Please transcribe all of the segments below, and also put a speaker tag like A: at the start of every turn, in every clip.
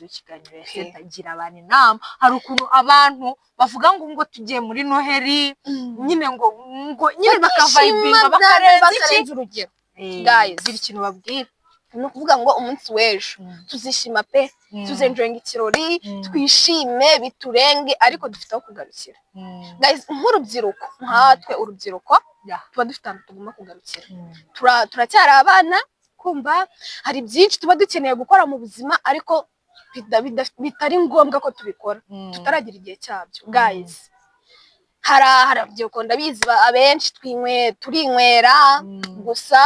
A: ikiganiro yatagira abantu inama hari ukuntu abantu bavuga ngo tugiye muri Noheri nyine ngo nyine bakavibinga bakarenza
B: urugero guys
A: ziri kintu babwira
B: no kuvuga ngo umunsi w'ejo tuzishima pe tuzenjoyinga ikirori twishime biturenge ariko dufite aho kugarukira guys nk'urubyiruko nkatwe urubyiruko tuba dufite ahantu tugomba kugarukira turacyari abana kumva hari byinshi tuba dukeneye gukora mu buzima ariko bitari ngombwa ko tubikora tutaragira igihe cyabyo guys hari urubyiruko ndabizi abenshi turinywera gusa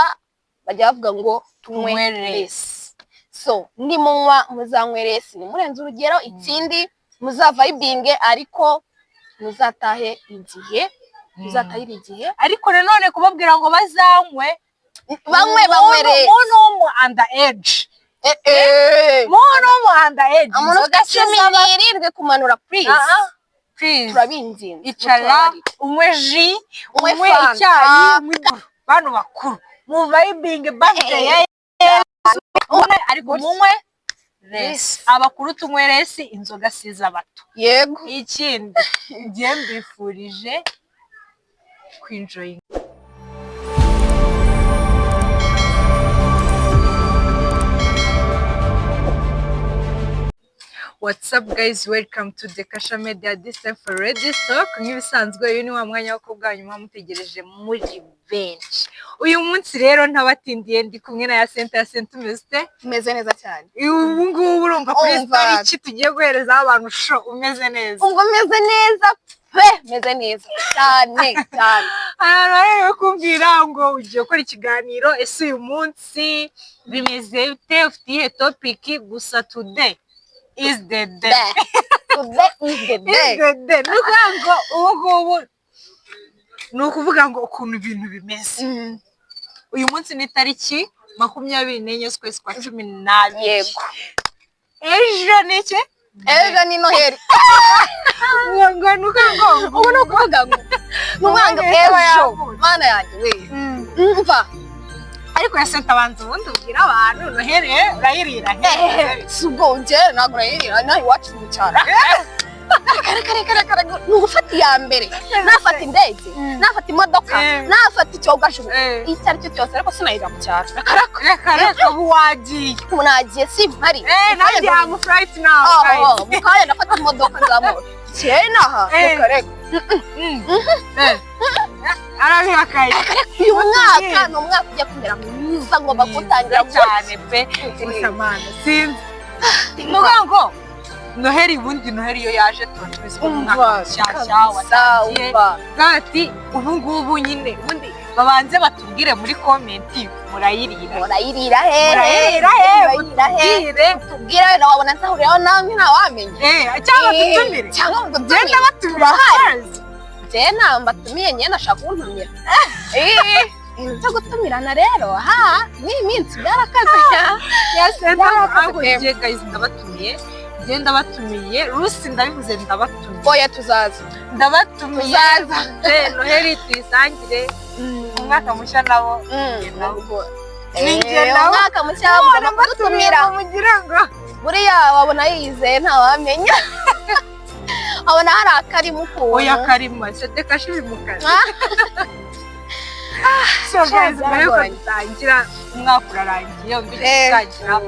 B: bajya bavuga ngo tunywerese so ni munywa muzanywerese ni murenze urugero ikindi muzavibinge ariko muzatahe igihe muzatahira igihe
A: ariko nanone kubabwira ngo bazanywe
B: banywerese
A: umuntu under age under age
B: umuntu ugacumi kumanura please turabinginze
A: icara unywe ji unywe icyayi bano bakuru mu vibinge birthday ariko munywe resi abakuru tunywe resi inzoga siza abato
B: yego
A: ikindi ngiye mbifurije kwinjoyinga. What's up guys, welcome to the Kasha Media, this time for LadiesTalk. Nk'ibisanzwe uyu ni wa mwanya wo kubwanyuma mutegereje muri bench. Uyu munsi rero ntabatindiye ndi kumwe na ya Senta
B: umeze neza cyane.
A: Ubu ngubu urumva kuri story ki tugiye guhereza abantu show umeze neza.
B: Umva umeze neza pe meze neza cyane cyane.
A: Rero kumbwira ngo ugiye gukora ikiganiro ese uyu munsi bimeze bite ufitiye topic gusa today is the day.
B: Today is the day.
A: Nuko ubu nukuvuga ngo ukuntu ibintu bimeze. Uyu munsi ni tariki 24 z'ukwezi kwa 12.
B: Yego.
A: Ejo ni iki?
B: Ejo ni Noheri.
A: Ngo nuko
B: ubu no kuvuga ngo numanga ejo mana yanjye we. Umva
A: ariko yasenta abanza ubundi ubwira abantu Noheri urayirira
B: sugo nje ntabwo urayirira nayo iwacu mu cyaro kare n'ugufata iya mbere nafata indege nafata imodoka nafata icyogajuru icyo ari cyo cyose ariko sinayira mu cyaro
A: reka wagiye
B: munagiye simpari
A: nanjye am flight now
B: mukanya nafata imodoka nzamura cyenaha reka
A: arabihakaye
B: uyu mwaka ni umwaka ujya kumera mwiza ngo bagutangira
A: cyane pe gusamana sinzi ngo Noheri bundi Noheri yo yaje tubizi umwaka cyashya watangiye gati ubu ngubu nyine bundi babanze batubwire muri comment murayirira he tubwire na wabona nsahuriraho namwe nta wamenya cyangwa
B: tutumire
A: genda batumira
B: jena mbatumiye nyene nashaka kuntumira cyo gutumirana rero ni iminsi byarakaze
A: yasenda agiye guys ndabatumiye genda batumiye Rusi ndabivuze ndabatumiye
B: oya tuzaza
A: ndabatumiye Noheri tuyisangire umwaka mushya nabo
B: ninjye umwaka mushya bagomba kudutumira
A: mugira ngo
B: buriya wabona yizeye nta wamenya abona hari akarimo ukuntu
A: oya karimo sete kashibi mukara so guys mbere yuko dutangira umwaka urarangiye ubitangira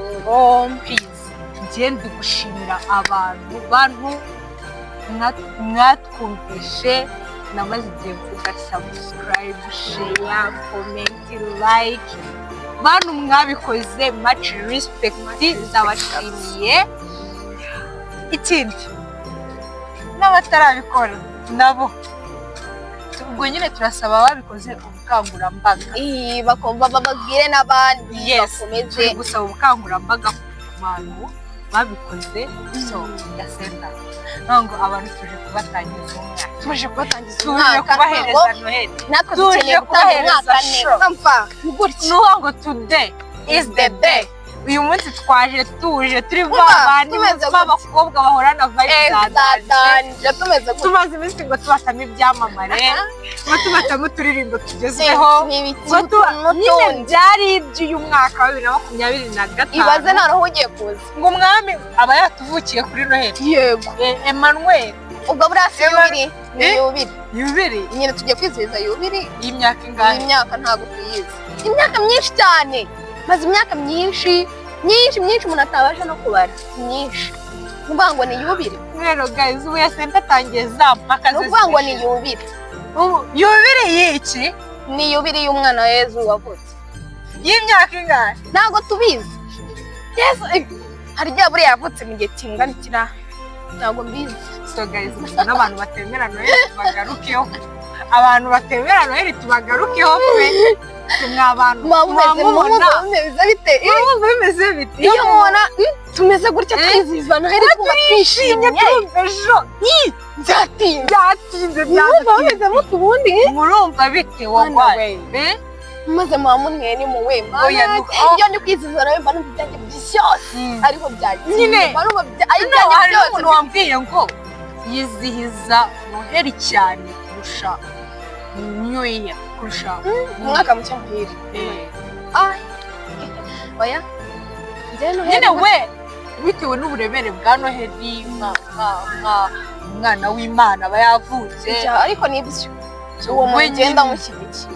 A: peace ngende gushimira abantu mwatwumvishe namaze igihe mvuga subscribe share comment like bantu mwabikoze much respect ndabashimiye ikindi n'abatarabikora nabo ubwo nyine turasaba babikoze ubukangurambaga
B: bakomba bababwire n'abandi bakomeze
A: gusaba ubukangurambaga ku bantu babikoze so yasenda ngo abantu tuje kubatangiza umwaka tuje kubahereza Noheri
B: natwe dukeneye kubahereza umwaka neza mva
A: nuko ngo today is the day uyu munsi twaje tuje turi babandi b'abakobwa bahorana vibe
B: zadanje
A: tumaze iminsi ngo tubatamo ibyamamare ngo tubatamo uturirimbo tugezweho nyine byari iby'uyu mwaka wa 2025
B: ibaze noneho ugiye kuza
A: ngo umwami aba yatuvukiye kuri Noheri
B: yego
A: Emmanuel
B: ubwo burasi yubiri nyine tugiye kwizihiza yubiri
A: y'imyaka ingahe
B: imyaka ntabwo tuyizi imyaka myinshi cyane maze imyaka myinshi umuntu atabasha no kubara myinshi nuvuga ngo ni yubiri
A: rero guys ubu yasenta atangiye zampaka ze
B: nuvuga ngo ni yubiri
A: yubiri y'iki
B: ni yubiri y'umwana wa Yezu wavutse
A: y'imyaka ingahe
B: ntabwo tubizi Yesu hari igihe buriya yavutse mu gihe kingana ikira ntabwo mbizi
A: so guys n'abantu batemera Noheri tubagarukeho abantu batemera Noheri tubagarukeho pe mw'abantu bimeze bite
B: iyo mubona tumeze gutya twizihiza Noheri kuba twishimye byatinze bameze mutu ubundi
A: murumva bite wagwaye
B: maze mwamunye ni muwe iyo ndi kwizihiza Noheri mba numva ibyanjye byose ariko byagiye
A: nyine hari n'umuntu wambwiye ngo yizihiza Noheri cyane kurusha New Year kurusha
B: umwaka mushya muhire oya
A: nyine we bitewe n'uburemere bwa Noheri umwana w'Imana aba yavutse
B: ariko nibyo uwo mugenda mushyigikiye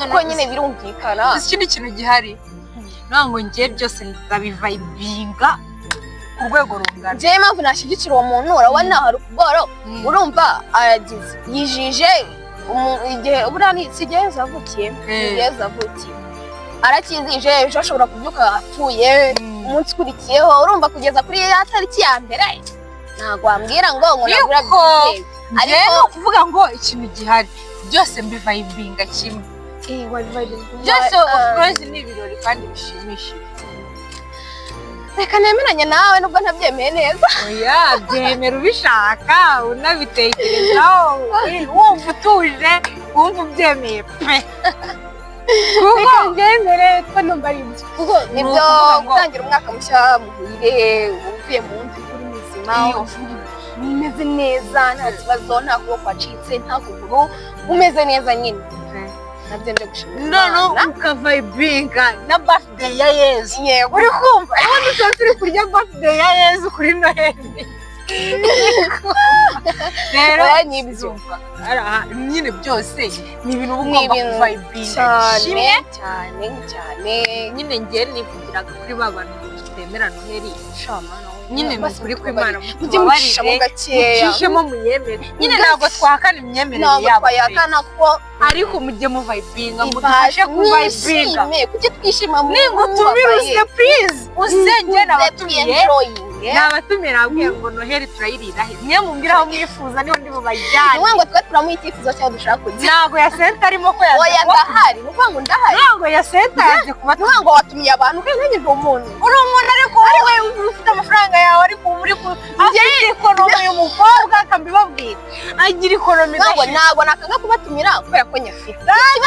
B: kuko nyine birumvikana
A: ikindi kintu gihari ntabwo ngiye byose ndabivayibinga ku rwego rungana
B: njyewe impamvu nashyigikira uwo muntu urabona hari ubworo urumva aragize yijije igihe buriya si igihe yazavukiye arakizije ejo ashobora kubyuka apfuye umunsi ukurikiyeho urumva kugeza kuri ya tariki ya mbere ntabwo wambwira ngo nagura byose
A: ariko kuvuga ngo ikintu gihari byose mbivayibinga kimwe byose of course ni ibirori kandi bishimishije
B: reka nemeranya nawe nubwo ntabyemeye neza
A: oya byemera ubishaka unabitekerezaho wumva utuje wumva ubyemeye pe
B: kuko byemere ko numva ari ibyo kuko nibyo gutangira umwaka mushya muhire uvuye mu wundi uri muzima umeze neza nta kibazo nta kuboko wacitse nta kuguru umeze neza nyine nabyo nje gushimira
A: none ukavayibinga na birthday ya Yezu uri kumva ubundi tuba turi kurya birthday ya Yezu kuri Noheri rero
B: nibyo
A: nyine byose ni ibintu ugomba kuvayibinga
B: cyane
A: nyine ngiye nivugiraga kuri ba bantu tutemera Noheri nyine ni ukuri kw'Imana mucishemo muyemere nyine ntabwo twahakana imyemerere yabo ariko mujye muvayibinga mudufashe kuvayibinga
B: kuki twishima mu
A: ningutumire use please usenge nabatumiye nabatumiye nabwiye ngo Noheri turayirira he mwe mumbwira aho mwifuza niho ndi bubajyane
B: ni ngo twe turamuha icyifuzo cyaho dushaka kujya
A: ntabwo yasenta arimo ko
B: oya ndahari ni ngo ndahari
A: ntabwo yasenta yaje kuba
B: ni ngo watumiye abantu kandi nanjye ndi umuntu
A: uri umuntu ariko wowe ufite amafaranga yawe ariko muri agira ikonomi uyu mukobwa akambibabwira agira ikonomi
B: ntabwo nakanga kubatumira kubera ko nyafite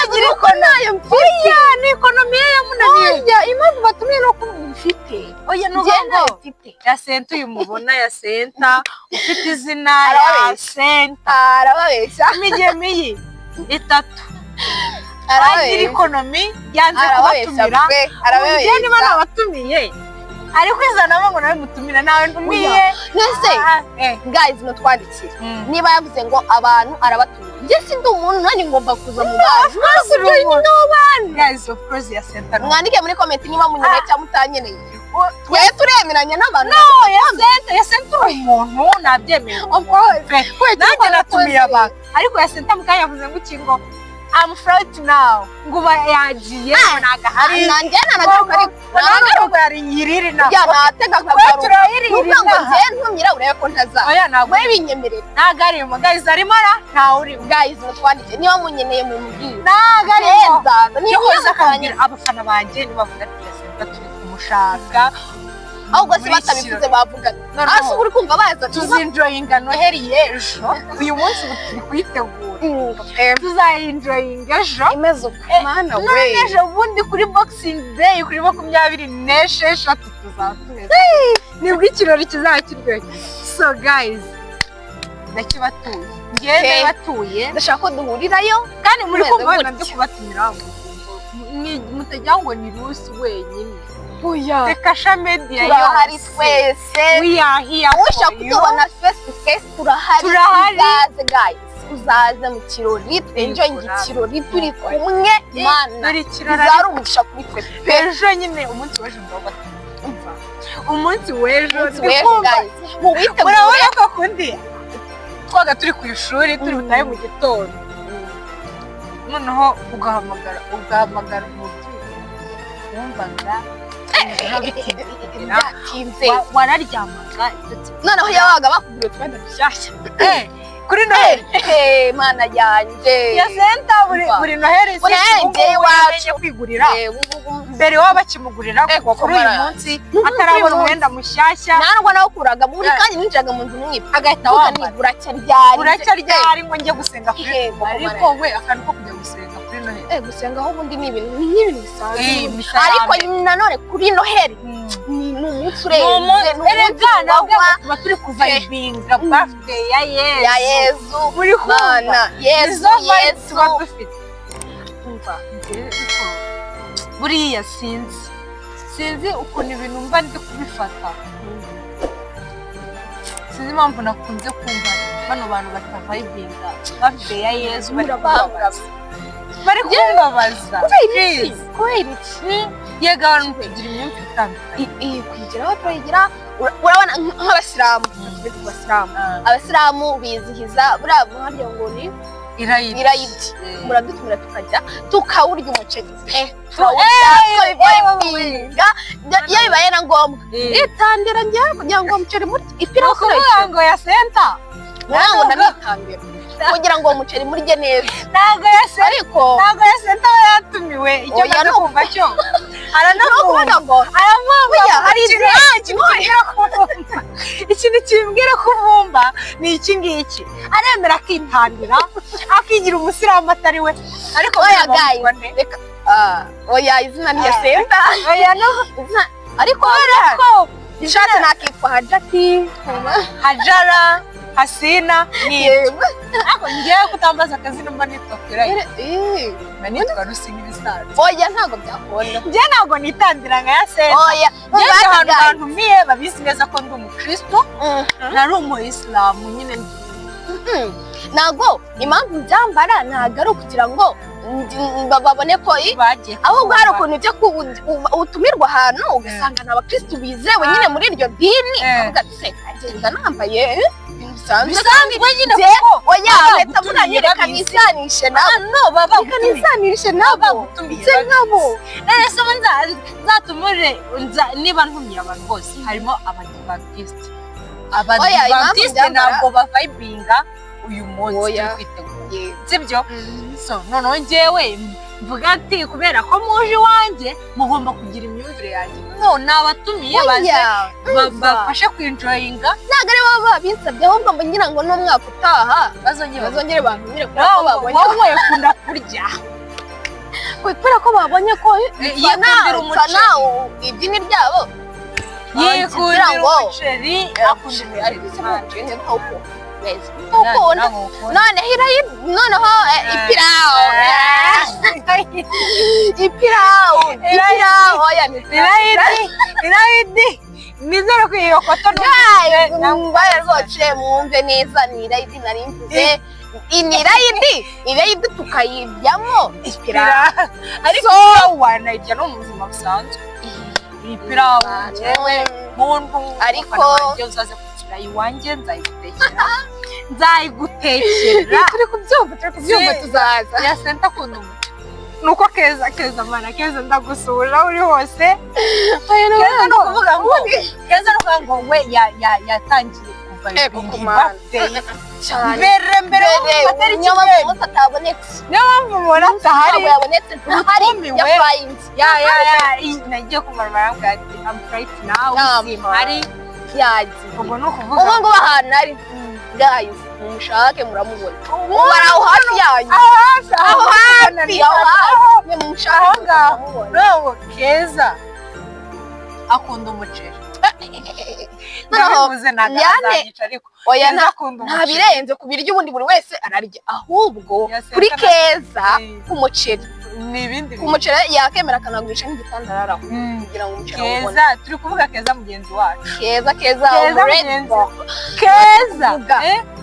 A: agira ikonomi oya ni ikonomi ye yamunaniye
B: oya impamvu batumiye no kuba mfite
A: oya n'ubwo yasenta uyu mubona yasenta ufite izina yasenta
B: arababeshya
A: imigemi itatu agira ikonomi yanze kubatumira ugiye niba nabatumiye ariko izanamo ngo nawe mutumira nawe ntumiye
B: nese guys mutwandikire niba yavuze ngo abantu arabatumira njye sindi umuntu nanjye ngomba kuza mu bantu
A: guys of course yasenta
B: mwandike muri comment niba munyeneye cyangwa mutanyeneye twe turemeranya n'abantu
A: yasenta uri umuntu nabyemeye nanjye natumiye abantu ariko yasenta mukanya yavuze ngo iki ngo I'm afraid now ngo yagiye nagahari
B: nanjye nanagaruka
A: yari yiriri na
B: ya natega kagaruka nuko ngo nje ntumira urebe ko ntaza
A: oya ntabwo
B: binyemerera
A: nagarimo guys arimo ara nta uri
B: guys mutwandike niba munyeneye mu mubwire
A: nagarimo niba akabwira abafana banjye nibavuga ati yasenta turi kumushaka
B: ahubwo se batabivuze bavugana hasi uri kumva baza
A: tuzinjoyinga Noheri y'ejo uyu munsi turi kuyitegura tuzayienjoyinga ejo
B: imeze uko mana we
A: ejo bundi kuri Boxing Day kuri 26 tuzatumeza nibwo ikirori kizakiryoshye so guys ndakibatuye ngende batuye
B: ndashaka ko duhurirayo
A: kandi muri kumva nabyo kubatumira mutajya ngo ni Rusi wenyine
B: oya
A: Tekasha media
B: turahari twese
A: we are here
B: ushaka kutubona face to face turahari uzaze guys uzaze mu kirori enjoy igikirori turi kumwe mana bizari umugisha kuri twe
A: ejo nyine umunsi w'ejo umva umunsi w'ejo
B: guys mu witegure
A: murabona ko kundi twaga turi ku ishuri turi butaye mu gitondo noneho ugahamagara umubyeyi wumvaga wararyamaga
B: noneho yabaga bakubwira utwenda dushyashya
A: kuri Noheri
B: mana yanjye
A: ya senta buri Noheri
B: iwacu
A: kwigurira mbere waba bakimugurira kuri uyu munsi atarabona umwenda mushyashya
B: ntabwo nawukuraga muri kandi ninjiraga mu nzu mwipa
A: agahita wambaye
B: uracyaryari
A: ngo njye gusenga kuri ariko we akantu ko kujya gusenga kuri Noheri
B: gusenga aho ubundi ni ibintu bisanzwe ariko nanone kuri Noheri ni umunsi urenze
A: tuba turi kuvayibinga birthday ya Yezu
B: muri kumana Yezu
A: tuba dufite umva buriya sinzi ukuntu ibintu mba ndi kubifata sinzi impamvu nakunze kumva bano bantu batavayibinga birthday ya Yezu bari kumbabaza
B: kubera iki
A: yega abantu kugira imyumvire itandukanye
B: kuyigeraho turayigira urabona nk'abasilamu abasilamu bizihiza buriya harya ngo ni irayidi muradutumira tukajya tukawurya umuceri turawurya iyo bibaye na ngombwa itandira njyewe kugira ngo umuceri muri ipirawu
A: ngo ya senta
B: ngo ndabitambira kugira ngo umuceri murye neza
A: ntabwo ya senta we yatumiwe icyo maze kumva cyo aranavuga ngo hari ikintu kimbwira ko uvumba ni iki ngiki aremera akitambira akigira umusilamu atari we ariko
B: oya guys oya izina ni ya senta ariko ishati nakitwa
A: Hajara Hasina ni ako ngiye kutambaza akazina mba nitwa Kwirayi nitwa Rusi n'ibisanzwe
B: oya ntago byakunda
A: ngiye ntago nitandira nka ya senta
B: oya
A: abantu miye babizi neza ko ndi umukristo nari umuyisilamu nyine
B: ntago impamvu byambara ntago ari ukugira ngo babone ko ahubwo hari ukuntu ujya utumirwa ahantu ugasanga ni abakristo bizewe nyine muri iryo dini ukavuga ati agenda nambaye
A: bisanzwe nyine
B: kuko oya leta muranyereka nisanishe nabo
A: se nkabo nese nzatumure niba ntumiye abantu bose harimo abadivantiste ntabwo bavayibinga uyu munsi turi kwitegura sibyo so noneho njyewe mvuga ati kubera ko muje iwanjye mugomba kugira imyumvire yanjye none abatumiye bafashe kwinjoyinga
B: ntabwo ari bo babinsabye ahubwo ngira ngo n'umwaka utaha bazongere bantumire kubera ko babonye
A: wowe ukunda kurya
B: kubera ko babonye ko idini ryabo
A: yikundira umuceri
B: akundira umuceri noneho ipirawu
A: irayidi nizere ko iyo koto
B: mbaye rwose mwumve neza ni irayidi nari mvuze ni irayidi tukayiryamo
A: ipirawu ariko wanayirya no mu buzima busanzwe ipirawu muntu
B: ariko
A: uzaze kugira iwanjye nzayigutekera
B: turi kubyumva tuzaza
A: ya senta kuntu nuko keza mana keza ndagusura uri hose keza no kuvuga ngo we yatangiye birthday
B: cyane
A: mbere atari
B: niyo mpamvu umunsi atabonetse
A: niyo mpamvu mubona atahari
B: ntabwo yabonetse ntahari yafayinze
A: nagiye kumara marambwa ati I'm right now simari
B: yagiye
A: ubwo ni ukuvuga
B: ubu ngubu ahantu ari guys mumushake muramubona ubu bari aho hafi yanyu aho hafi mumushake
A: muramubona Keza akunda umuceri ndabivuze ntaganyica ariko
B: oya nta birenze ku biryo ubundi buri wese ararya ahubwo kuri Keza k'umuceri
A: n'ibindi
B: umuceri yakemera akanagurisha nk'igitanda araraho kugira ngo umuceri awubone
A: Keza turi kuvuga Keza mugenzi wacu
B: Keza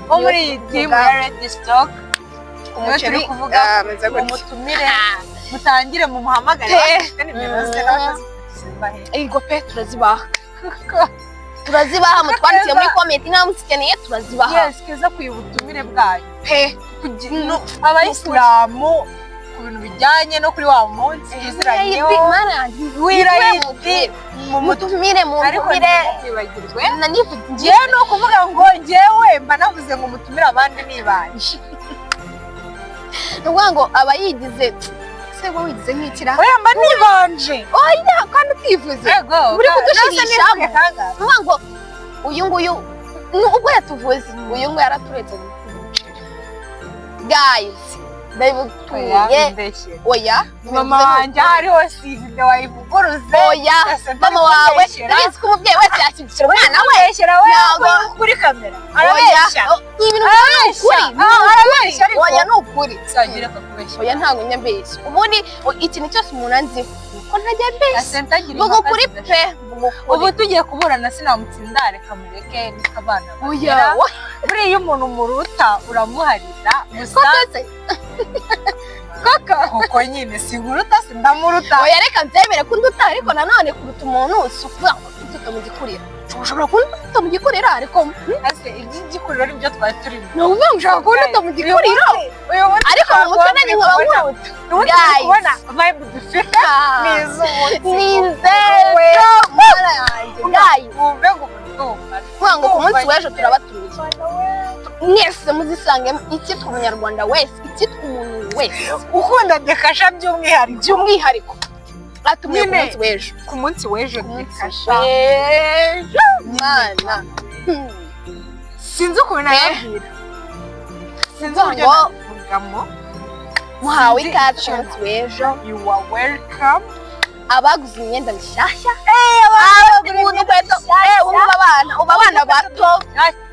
A: wo muri iyi team ya LadiesTalk umuceri turi kuvuga umutumire mutangire mu muhamagare bafite nimero ze
B: ego pe turazibaha mutwandikiye muri comment nta musikeneye turazibaha
A: yes Keza kuye ubutumire bwayo
B: pe
A: abayisilamu ku bintu bijyanye no kuri wa munsi biziranyeho wirayiti
B: mutumire
A: nibagirwe ngewe ni ukuvuga ngo ngewe mba navuze ngo mutumire abandi nibanje
B: ni ukuvuga ngo abayigize se wowe wigize nk'ikira
A: oya mba nibanje
B: oya kandi utivuze uri kudushirisha ni ukuvuga ngo uyu nguyu ubwo yatuvuze uyu nguyu yaraturetse guys ndabibutuye oya
A: mama wanjye hariho sivide wayivuguruze
B: oya mama wawe ndabizi ko umubyeyi wese yashyigikira umwana we
A: abeshyira we kuri kamera arabeshya
B: ibintu
A: arabeshya ariko
B: oya ni ukuri
A: sagira akakubeshya
B: oya ntabwo nyambeshya ubundi ikintu cyose umuntu anzi ko ntajya mbeshya vuga ukuri pe
A: ubu tugiye kuburana sinamutsinda reka mureke abana
B: oya
A: buriya umuntu muruta uramuharira gusa kaka koko nyine sinkuruta sindamuruta
B: oya reka mbyemere ko nduta ariko nanone kuruta umuntu si ukuvuga ngo nduta mu gikuriro ushobora kunduta mu gikuriro ariko
A: ase iby'igikuriro nibyo twari turimo
B: ni ukuvuga ngo ushobora kunduta mu gikuriro ariko mu mutwe nanjye nkaba nkuruta
A: kubona vibe dufite ni iz'umunsi
B: nizeza mwana yanjye ngayi
A: wumve ngo ndumva
B: kuvuga ngo ku munsi w'ejo turabatuye mwese muzisange icyitwa umunyarwanda wese icyitwa umuntu wese
A: ukunda dekasha by'umwihariko
B: atumiye ku munsi w'ejo
A: ku munsi w'ejo dekasha
B: mana
A: sinzi ukuntu nayabwira sinzi uburyo navugamo
B: muhawe ikaze ku munsi w'ejo
A: you are welcome
B: abaguze imyenda mishyashya abaguze inkweto uba abana bato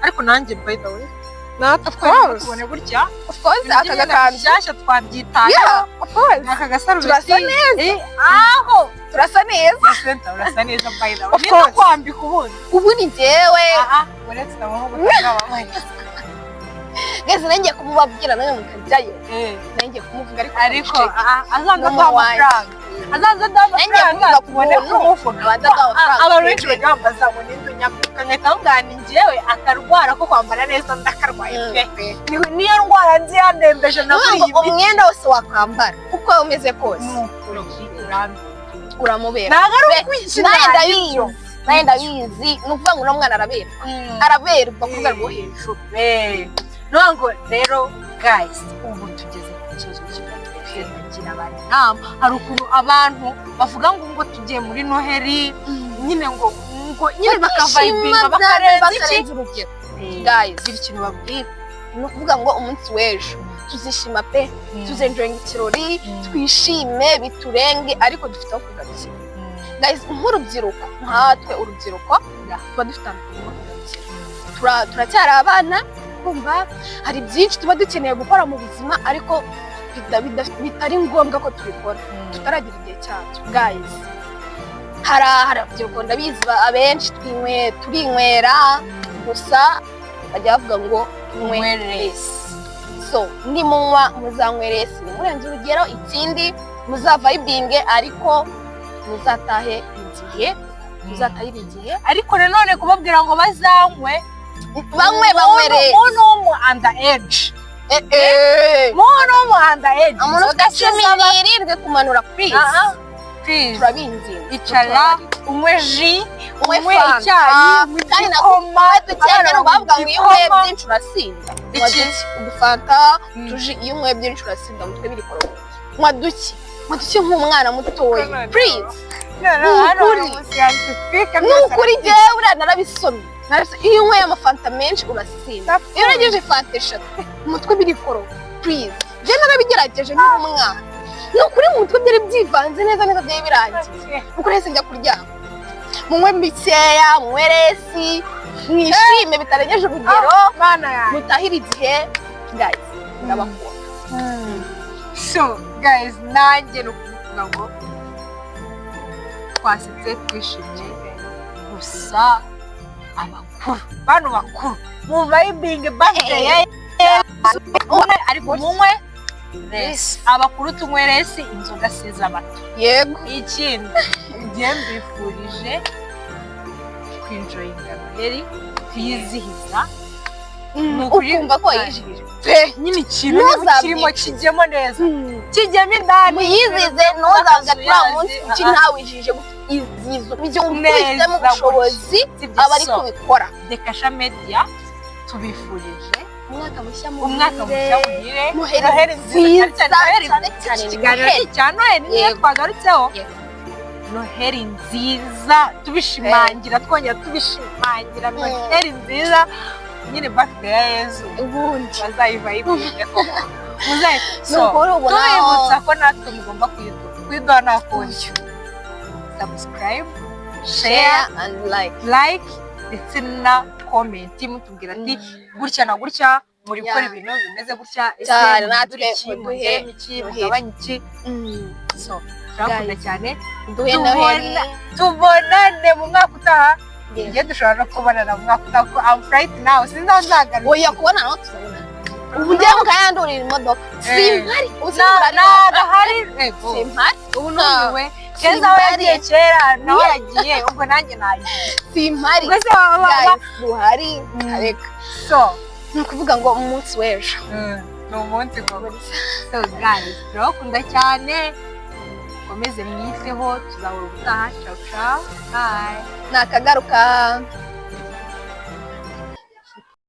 A: ariko nanjye by the way tubone gutya
B: aka gakanzu
A: shyashya twabyitayeho aka gasarubeti
B: turasa neza
A: aho
B: turasa neza
A: urasa neza by the way niba kwambika
B: ubu ni njyewe
A: uretse n'amahoro bw'ababaye
B: geze nanjye kumubabwira nawe mukajyayo nanjye kumuvuga
A: ariko azanga guha amafaranga azaza amafaranga tubone kumuvuga abantu benshi bajya bambaza ngo n'inzu nyamwuka nkahita mubwira ni njyewe akarwara ko kwambara neza ndakarwaye pe niyo ndwara nzi yandembeje na buri iyi
B: umwenda wose wakwambara uko umeze kose uramubera nawe ndabizi ni ukuvuga ngo uno mwana araberwa ku rwego rwo hejuru
A: ntabwo rero guys ubu tugeze ku kibazo kigira abantu inama hari ukuntu abantu bavuga ngo tugiye muri Noheri nyine ngo nyine bakavayibinga bakarenza iki
B: urugero guys
A: gira ikintu babwira
B: ni ukuvuga ngo umunsi w'ejo tuzishima pe tuzenjoyinga ikirori twishime biturenge ariko dufite aho kugarukira guys nk'urubyiruko nkatwe urubyiruko tuba dufite aho kugarukira turacyari abana kumva hari byinshi tuba dukeneye gukora mu buzima ariko bitari ngombwa ko tubikora tutaragira igihe cyacyo guys hari urubyiruko ndabizi abenshi turinywera gusa bajya bavuga ngo tunywerese so nimunywa muzanywerese murenze urugero ikindi muzavayibinge ariko muzatahe igihe muzatahira igihe
A: ariko nanone kubabwira ngo bazanywe
B: banywerere
A: umuntu under age umuntu under age
B: umuntu ufite 17 kumanura please turabinginze
A: icara unywe ji
B: unywe icyayi kandi nakoma dukenera bavuga ngo iyo unywe byinshi urasinda udufanta tuji iyo unywe byinshi urasinda mutwe biri koroga nywa duki nk'umwana mutoya please nukuri jewe uriya narabisomye iyo unyweye amafanta menshi urasinda iyo urengeje fanta 3 umutwe biri koroga please je narabigerageje ndi umwana nukuri mu mutwe byari byivanze neza byari birangiye nuko rese njya kuryama munywe mbikeya mweresi mwishime bitarengeje urugero mutahira igihe guys ndabakunda
A: so guys nanjye nukuvuga ngo twasetse twishimye gusa abakuru bano bakuru mu vibing birthday umwe ariko munywe resi abakuru tunywe resi inzoga siza abato
B: yego
A: ikindi ngiye mbifurije kwinjoyinga Noheri kwizihiza
B: ukumva ko yijihije
A: nyine ikintu kirimo kijyemo neza kijyemo indani
B: muyizize ntuzagatira umunsi iki ntawijije izizo bijye umwisemo ubushobozi abari kubikora
A: dekasha media tubifurije
B: umwaka mushya
A: muhire
B: Noheri nziza
A: cyane ikiganiro cya Noheri niyo twagarutseho Noheri nziza tubishimangira twongera tubishimangira Noheri nziza nyine birthday ya Yezu
B: ubundi
A: bazayiva yibwije ko tubibutsa ko natwe mugomba kwiduha nta kundi subscribe share
B: and
A: like ndetse na comment mutubwira ati gutya na gutya muri gukora ibintu bimeze gutya
B: ese natwe
A: muduhe iki mugabanye iki so turakunda cyane
B: duhe Noheri
A: tubonane mu mwaka utaha ngiye dushobora no kubonana mu mwaka utaha ko I'm right now sinzagaruka
B: oya kubona no tuzabona ubu ngiye mukayandurira imodoka simpari
A: hari
B: simpari
A: ubu numiwe keza we yagiye kera nawe yagiye ubwo nanjye nagiye
B: simpari
A: guys
B: duhari areka
A: so
B: nukuvuga ngo umunsi w'ejo
A: ni umunsi gogo so guys turakunda cyane komeze mwiteho tuzahora ubutaha ciao ciao bye
B: nakagaruka